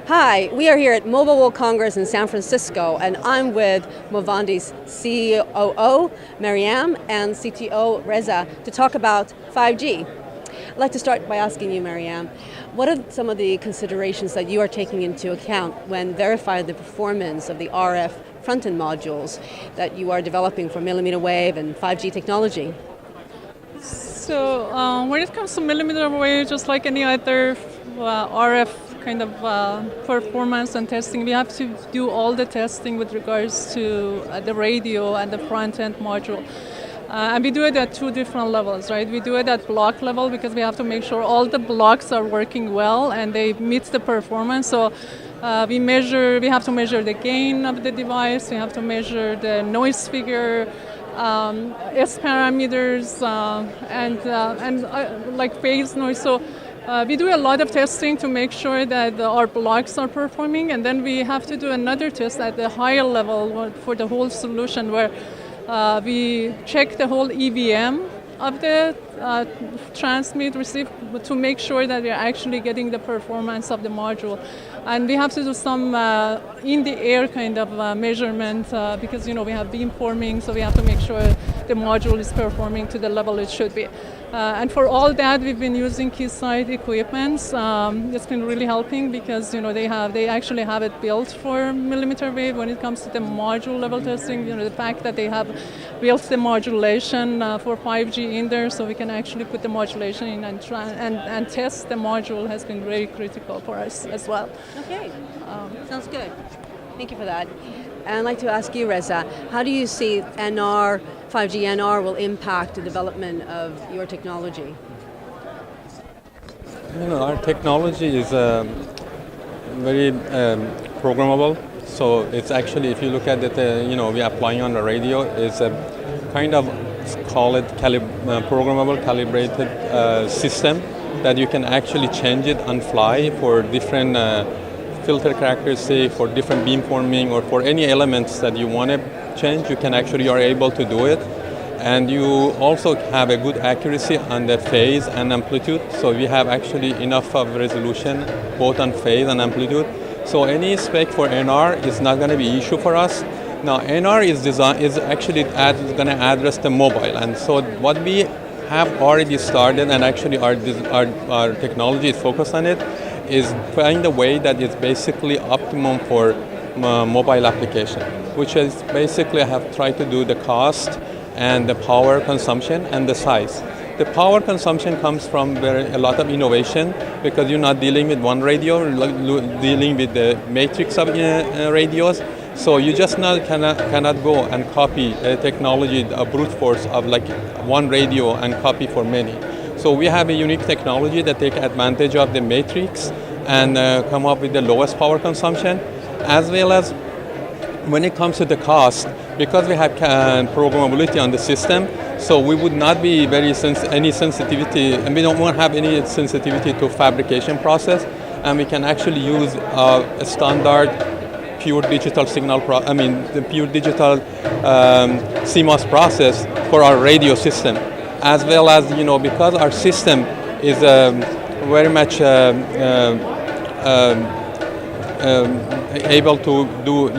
Hi, we are here at Mobile World Congress in San Francisco, and I'm with Movandi's COO, Mariam, and CTO, Reza, to talk about 5G. I'd like to start by asking you, Mariam, what are some of the considerations that you are taking into account when verifying the performance of the RF front-end modules that you are developing for millimeter wave and 5G technology? So when it comes to millimeter wave, just like any other RF kind of performance and testing, we have to do all the testing with regards to the radio and the front-end module. And we do it at two different levels, right? We do it at block level because we have to make sure all the blocks are working well and they meet the performance. So we have to measure the gain of the device, we have to measure the noise figure, S parameters, and like phase noise. So we do a lot of testing to make sure that our blocks are performing, and then we have to do another test at the higher level for the whole solution where we check the whole EVM of the transmit receive to make sure that we're actually getting the performance of the module. And we have to do some in the air kind of measurement because we have beamforming, so we have to make sure the module is performing to the level it should be. And for all that, we've been using Keysight equipments. It's been really helping because they actually have it built for millimeter wave when it comes to the module level testing. The fact that they have built the modulation for 5G in there, so we can actually put the modulation in and test the module has been very critical for us as well. Okay, sounds good. Thank you for that. And I'd like to ask you, Reza, how do you see 5G NR will impact the development of your technology? Our technology is very programmable. So it's actually, if you look at it, we are applying on the radio, it's a kind of, call it programmable, calibrated system that you can actually change it on fly for different filter characteristics, for different beamforming, or for any elements that you want to change. You are able to do it. And you also have a good accuracy on the phase and amplitude. So we have actually enough of resolution both on phase and amplitude. So any spec for NR is not going to be an issue for us. Now NR is actually going to address the mobile. And so what we have already started, and actually our technology is focused on it, is find a way that is basically optimum for mobile application, which is basically I have tried to do the cost and the power consumption and the size. The power consumption comes from a lot of innovation because you're not dealing with one radio, you're dealing with the matrix of radios. So you just cannot go and copy a technology, a brute force of like one radio and copy for many. So we have a unique technology that take advantage of the matrix and come up with the lowest power consumption, as well as when it comes to the cost, because we have programmability on the system, so we would not be any sensitivity, and we don't want to have any sensitivity to fabrication process, and we can actually use a standard pure digital signal, the pure digital CMOS process for our radio system. As well as, because our system is very much able to do,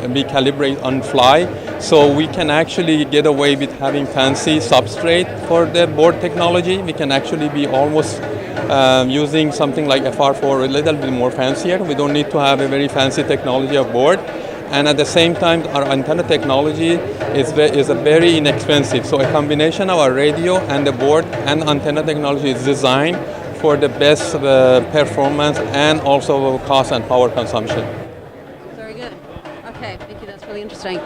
be calibrated on fly, so we can actually get away with having fancy substrate for the board technology. We can actually be almost using something like FR4, a little bit more fancier. We don't need to have a very fancy technology of board. And at the same time, our antenna technology is very inexpensive. So a combination of our radio and the board and antenna technology is designed for the best performance and also cost and power consumption. Very good. Okay, thank you. That's really interesting.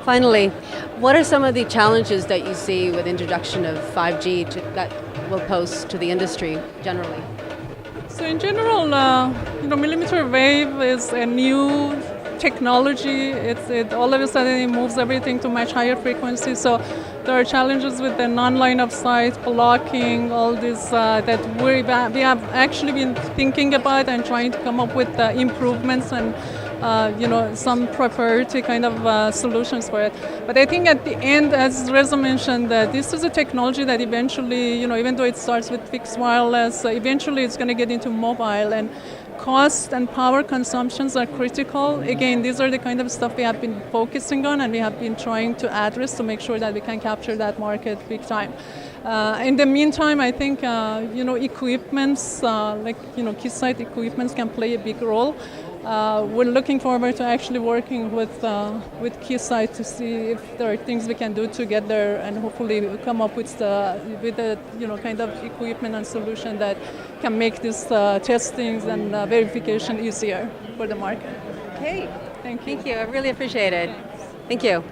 Finally, what are some of the challenges that you see with introduction of 5G that will pose to the industry generally? So in general, millimeter wave is a new technology. It all of a sudden it moves everything to much higher frequency. So there are challenges with the non-line of sight, blocking, all this that we have actually been thinking about and trying to come up with improvements and some proprietary kind of solutions for it. But I think at the end, as Reza mentioned, this is a technology that eventually, even though it starts with fixed wireless, eventually it's going to get into mobile, and cost and power consumptions are critical. Again, these are the kind of stuff we have been focusing on and we have been trying to address to make sure that we can capture that market big time. In the meantime, I think equipments like Keysight equipments can play a big role. We're looking forward to actually working with Keysight to see if there are things we can do together and hopefully come up with a kind of equipment and solution that can make these testings and verification easier for the market. Okay. Thank you. Thank you. I really appreciate it. Thank you.